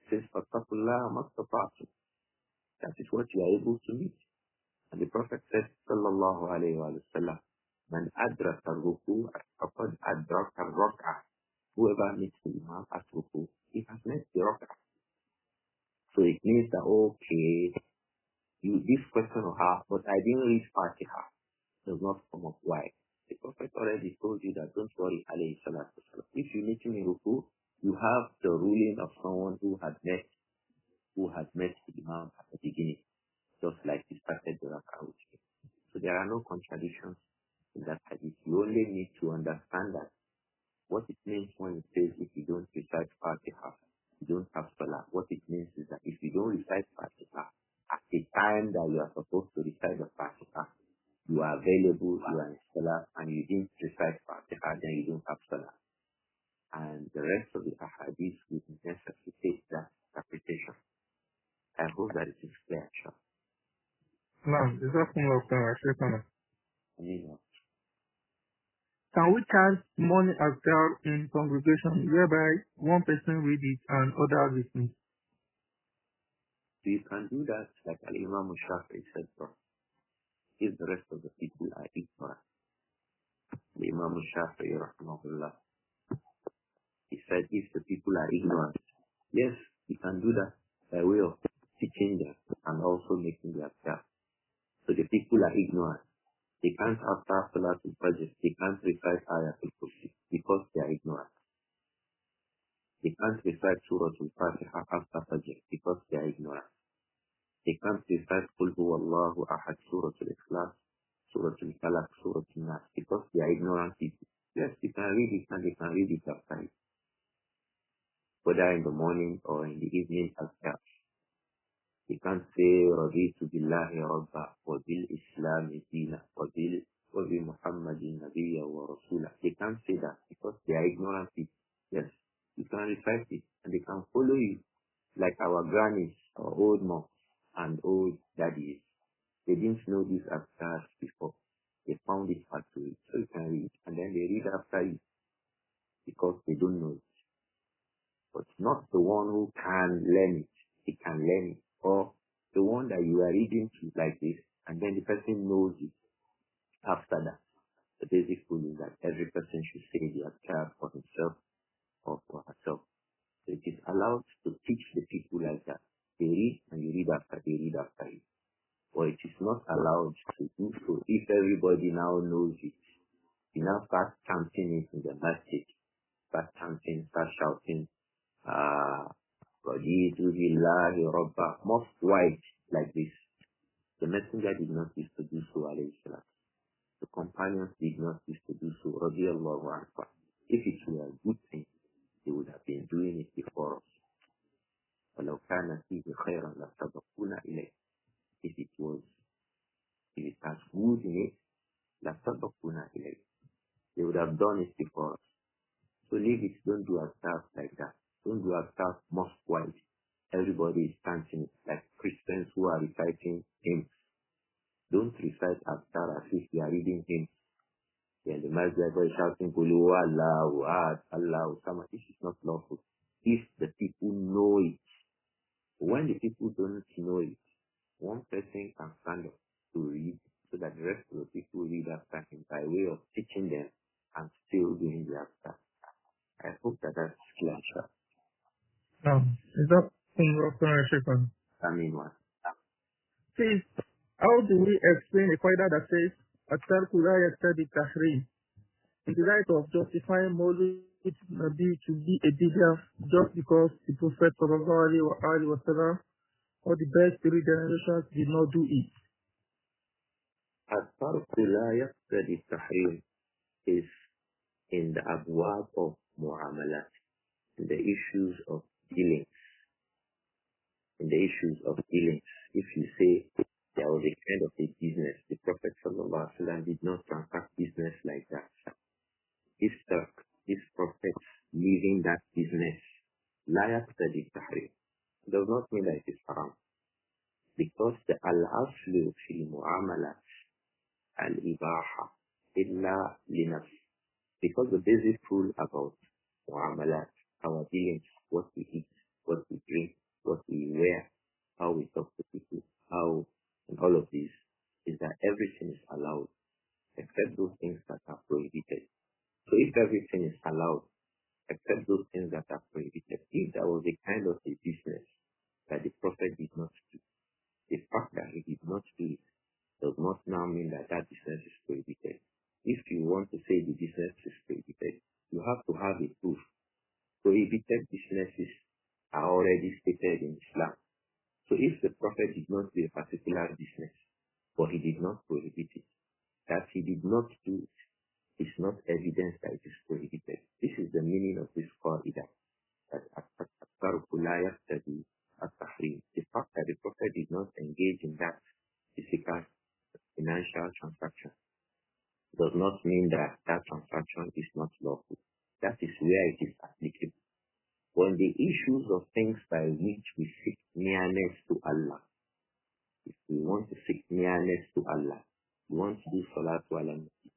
It says, فَاتَّقُوا اللَّهَ مَا اسْتَطَعْتُمْ. That is what you are able to meet. And the Prophet said, sallallahu alayhi wa sallam, Man adraka ruku, faqad adraka rak'ah. Whoever meets the Imam at ruku, he has met the rak'ah. So it means that, okay, this question of how, but I didn't read Fatiha, does not come up. Why? The Prophet already told you that don't worry, alayhi salatu wasalam. If you meet him in ruku, you have the ruling of someone who had met the Imam at the beginning, just like he started the rak'ah with him. So there are no contradictions in that hadith. You only need to understand that what it means when it says if you don't recite Fatiha, you don't have salah. What it means is that if you don't recite Fatiha at the time that you are supposed to recite the Fatiha, you are available, you are in salah, and you didn't recite Fatiha, then you don't have salah. And the rest of the ahadith will necessitate that interpretation. I hope that it is clear, sure. Naam, jazakumullahu khairan, Shaykhana. Ameen. Can we chant morning azkar in congregation whereby one person read it and others listen? So you can do that like Al-Imām Shaykh said, if the rest of the people are ignorant. Al-Imām Shaykh, rahimahullah, he said if the people are ignorant, yes, you can do that by way of teaching them and also making their azkar. So the people are ignorant. They can't after Salatul Fajr, they can't recite Ayatul Kursi because they are ignorant. They can't recite Suratul Fatiha after Fajr because they are ignorant. They can't recite Qul Huwallahu Ahad, Suratul Ikhlas, Suratul Falaq, Suratul Nas because they are ignorant people. Yes, they can read it and they can read it after it, whether in the morning or in the evening after. You can't say Raditu billahi rabba wa bil Islam dina wa bi Muhammadin nabiyya wa rasula. They can't say that because they are ignorant people. Yes, you can recite it and they can follow you like our grannies, our old moms and old daddies. They didn't know this after before. They found it hard to read, so you can read and then they read after you because they don't know it. But not the one who can learn it. He can learn it. Or the one that you are reading to like this, and then the person knows it after that. The basic rule is that every person should say the azkar for himself or for herself. So it is allowed to teach the people like that. They read and you read after, they read after you. Or it is not allowed to do so if everybody now knows it. You now start chanting it in the masjid. Start chanting, start shouting, Raditu billahi rabba, most white like this. The messenger did not used to do so, alayhi salam. The companions did not used to do so, radiyallahu anhu. If it were a good thing, they would have been doing it before us. وَلَوْ كَانَ فِيهِ خَيْرًا لَسَبَقُونَ إِلَيْهِ. If it has good in it, لَسَبَقُونَ إِلَيْهِ. They would have done it before us. So leave it, don't do a stuff like that. Don't do a stuff most white. Everybody is chanting like Christians who are reciting hymns. Don't recite after as if you are reading hymns. Then the masjid is shouting, Kulu Allahu Ahad, Allahu Samad. This is not lawful. If the people know it. When the people don't know it, one person can stand up to read so that the rest of the people read after him by way of teaching them and still doing the after. I hope that that's clear. Naam, jazakumullahu khairan, Shaykhana. I mean what? Please, how do we explain a qaida that says, الترك لا يقتضي التحريم? In the light of justifying Mawlid Nabi to be a bid'ah just because the Prophet ﷺ or the best three generations did not do it. الترك لا يقتضي التحريم is in the abwab of mu'amalat, in the issues of dealings. In the issues of dealings, if you say there was a kind of a business, the Prophet ﷺ did not transact business like that. This Prophet leaving that business, la yaqtadi tahrim, does not mean that it is haram. Because the al-aslu fi mu'amalat al-ibaha illa linafs. Because the basic rule about mu'amalat, our dealings, what we eat, what we drink, what we wear, how we talk to people, how, and all of these, is that everything is allowed except those things that are prohibited. So if everything is allowed except those things that are prohibited, if there was a kind of a business that the Prophet did not do, the fact that he did not do it does not now mean that that business is prohibited. If you want to say the business is prohibited, you have to have a proof. Prohibited businesses are already stated in Islam. So if the Prophet did not do a particular business, but he did not prohibit it, that he did not do it is not evidence that it is prohibited. This is the meaning of this qaida, that at-tarku la yaqtadi at-tahrim. The fact that the Prophet did not engage in that physical financial transaction does not mean that that transaction is not lawful. That is where it is applicable. On the issues of things by which we seek nearness to Allah, if we want to seek nearness to Allah, we want to do salatu ala nabi,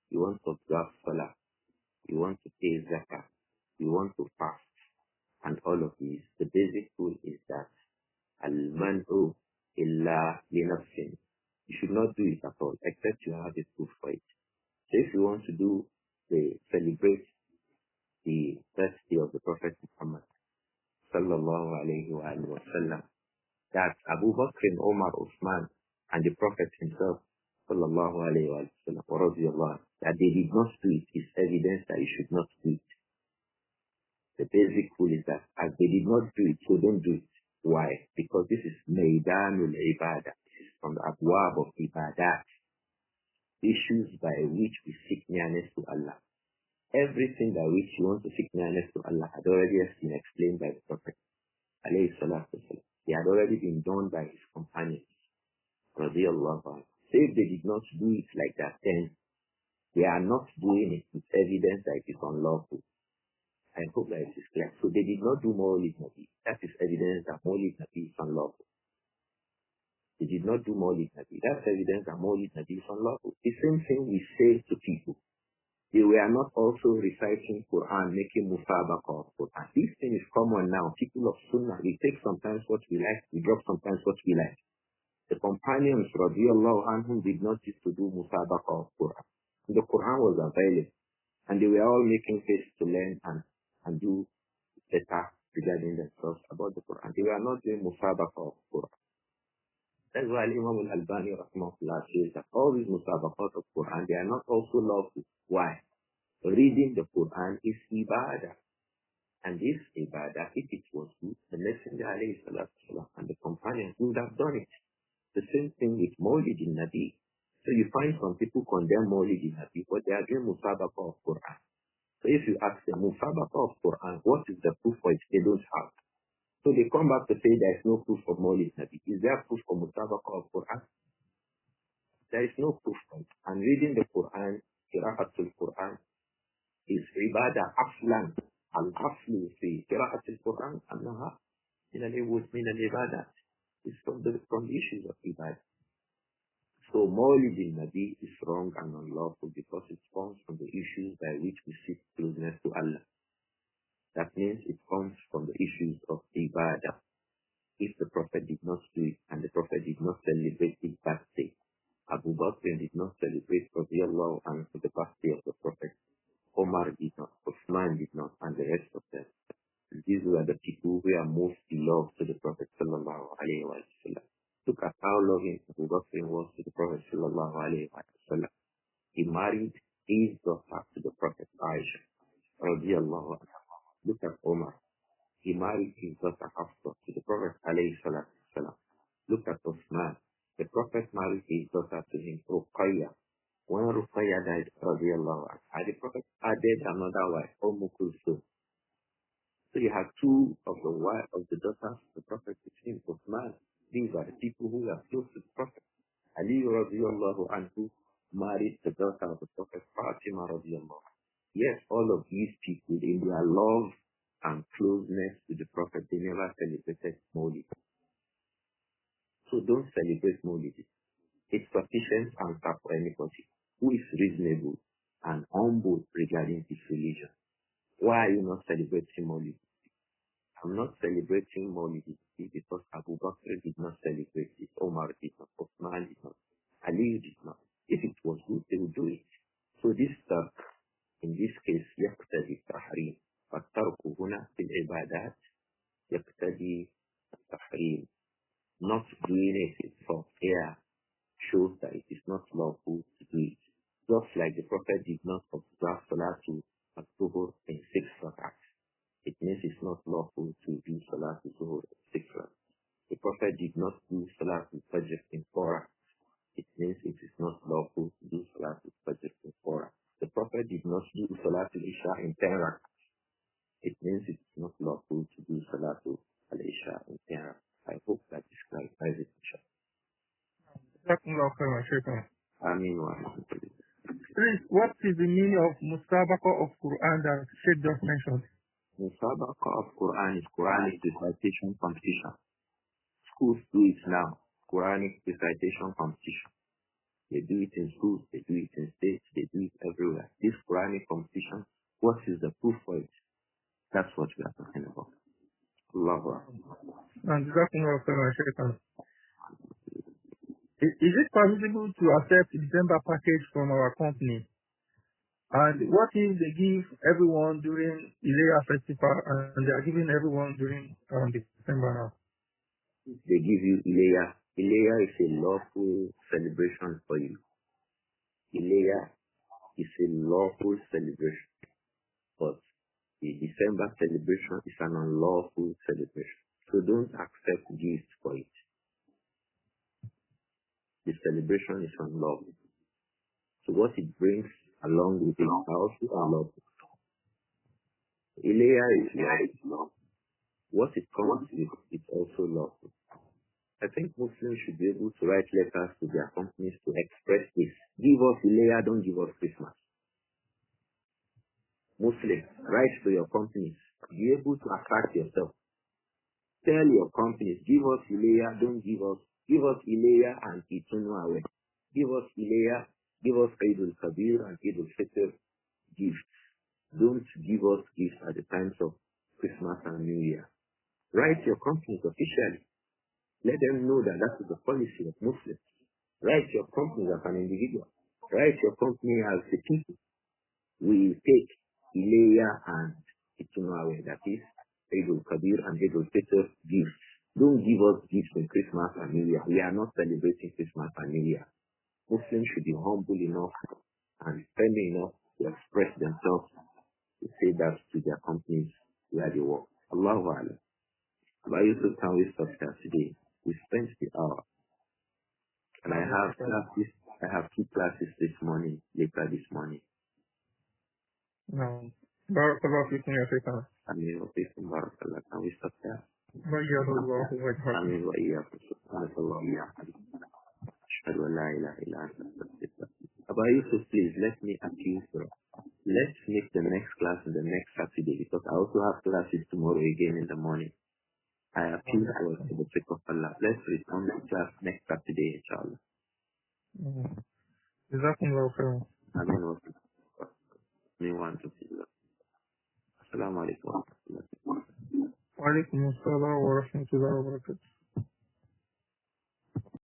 you want to observe salah, you want to pay zakah, you want to fast, and all of these, the basic rule is that al-man'u illa linafsin. You should not do it at all, except you have a proof for it. So if you want to celebrate the birthday of the Prophet Muhammad, sallallahu alayhi wa sallam, that Abu Bakr and Omar, Uthman, and the Prophet himself, sallallahu alayhi wa sallam, that they did not do it is evidence that you should not do it. The basic rule is that as they did not do it, so don't do it. Why? Because this is Maidanul Ibadah. This is from the Abwab of Ibadat. Issues by which we seek nearness to Allah. Everything by which you want to seek nearness to Allah had already been explained by the Prophet, alayhi salatu wasalam. They had already been done by his companions, radiyallahu anhu. So if they did not do it like that, then they are not doing it with evidence that it is unlawful. I hope that it is clear. So they did not do Mawlid Nabi. That is evidence that Mawlid Nabi is unlawful. They did not do Mawlid Nabi. That's evidence that Mawlid Nabi is unlawful. The same thing we say to people. They were not also reciting Quran, making musabaqah of Quran. This thing is common now. People of Sunnah, we take sometimes what we like, we drop sometimes what we like. The companions, radiyallahu anhum, did not used to do musabaqah of Quran. The Quran was available. And they were all making haste to learn and do better regarding themselves about the Quran. They were not doing musabaqah of Quran. That's why Al-Imām Al-Albani rahimahullah says that all these musabaqat of Quran, they are not also lawful. Why? Reading the Quran is ibadah. And this ibadah, if it was good, the Messenger alayhi salatu wasalam and the companions would have done it. The same thing with Mawlid Nabi. So you find some people condemn Mawlid Nabi, but they are doing musabaqah of Quran. So if you ask them, musabaqah of Quran, what is the proof for it? They don't have. So they come back to say there is no proof for Mawlid Nabi. Is there proof for musabaqah of Quran? There is no proof for it. And reading the Quran, qira'atul Quran, is ibadah aflan. Al-aflu fi qira'atul Quran, annaha min al-ibadah. It's from the issues of ibadah. So Mawlid Nabi is wrong and unlawful because it comes from the issues by which we seek closeness to Allah. That means it comes from the issues of ibadah. If the Prophet did not do it and the Prophet did not celebrate his birthday, Abu Bakr did not celebrate radiyallahu anhu the birthday of the Prophet, Omar did not, Uthman did not, and the rest of them. These were the people who are most beloved to the Prophet sallallahu alayhi wa sallam. So Look at how loving Abu Bakr was to the Prophet sallallahu alaihi wasallam. He married his daughter to the Prophet Aisha radiyallahu anha. Look at Omar. He married his daughter Hafsa to the Prophet alayhi salatu wasallam. Look at Uthman. The Prophet married his daughter to him, Ruqayya. When Ruqayya died, radiyallahu anha, the Prophet added another wife, Kulthum. So you have two of the wives of the daughters of the Prophet with him, Uthman. These are the people who are close to the Prophet. Ali radiyallahu anhu married the daughter of the Prophet, Fatima radiyallahu anha. Yes, all of these people, in their love and closeness to the Prophet, they never celebrated Maulid. So don't celebrate Maulid. It's sufficient answer for anybody who is reasonable and humble regarding his religion. Why are you not celebrating Maulid? I'm not celebrating Maulid because Abu Bakr did not celebrate it, Omar did not, Uthman did not, Ali did not. If it was good, they would do it. So this stuff, in this case, يقتضي التحريم. فالترك هنا في العبادات يقتضي التحريم. Not doing it for fear shows that it is not lawful to do it. Just like the Prophet did not observe Salatul Zuhur in 6 rakats. It means it's not lawful to do Salatul Zuhur in 6 rakats. The Prophet did not do Salatul Fajr in 4 rakats. It means it is not lawful to do Salatul Fajr in 4 rakats. The Prophet did not do Salatul Isha in 10 rakats. It means it is not lawful to do Salatul Al-Isha in 10 rakats. I hope that this clarifies it. I mean, Please, what is the meaning of Musabaqa of Quran that Shaykh just mentioned? Musabaqa of Quran is Quranic recitation competition. Schools do it now. Quranic recitation competition. They do it in schools, they do it in states, they do it everywhere. This Quranic competition, what is the proof for it? That's what we are talking about. Allahu Akbar. Is it possible to accept December package from our company? And what if they give everyone during Ileya festival and they are giving everyone during December now? They give you Ileya. Ileya is a lawful celebration for you. Ileya is a lawful celebration. But the December celebration is an unlawful celebration. So don't accept gifts for it. The celebration is unlawful. So what it brings along with it are also unlawful. Ileya is lawful. What it comes with is also lawful. I think Muslims should be able to write letters to their companies to express this. Give us Ileya, don't give us Christmas. Muslims, write to your companies. Be able to attract yourself. Tell your companies, give us Ileya, don't give us Ileya and Itunu away. Give us Ileya, give us Eid al-Kabir and Eid al-Fitr gifts. Don't give us gifts at the times of Christmas and New Year. Write your companies officially. Let them know that that is the policy of Muslims. Write your company as an individual. Write your company as the people. We take Ileya and Itunu away, that is Eid al-Kabir and Eid al-Fitr gifts. Don't give us gifts in Christmas and New Year. We are not celebrating Christmas and New Year. Muslims should be humble enough and friendly enough to express themselves, to say that to their companies where they work. Allahu Akbar. But Yusuf, can we stop here today? We spent the hour. And I have classes. I have 2 classes this morning, later this morning. No. Barakallahu fikum ya Shaykh. Ameen wa fikum barakallah. Can we stop there? Ameen wa iyyakum. Subhanallah wa bihamdihi. Ashhadu an la ilaha illa anta astaghfiruka. Abba Yusuf, please let me accuse you. Let's make the next class in the next Saturday because I also have classes tomorrow again in the morning. I appeal for the sake of Allah. Let's return to class next Saturday, inshallah. Jazakumullahu khairan. Ameen wa fikum. Me want to see you. Assalamu alaikum wa rahmatullahi wa barakatuh. Wa alaikum assalam wa rahmatullahi wa barakatuh.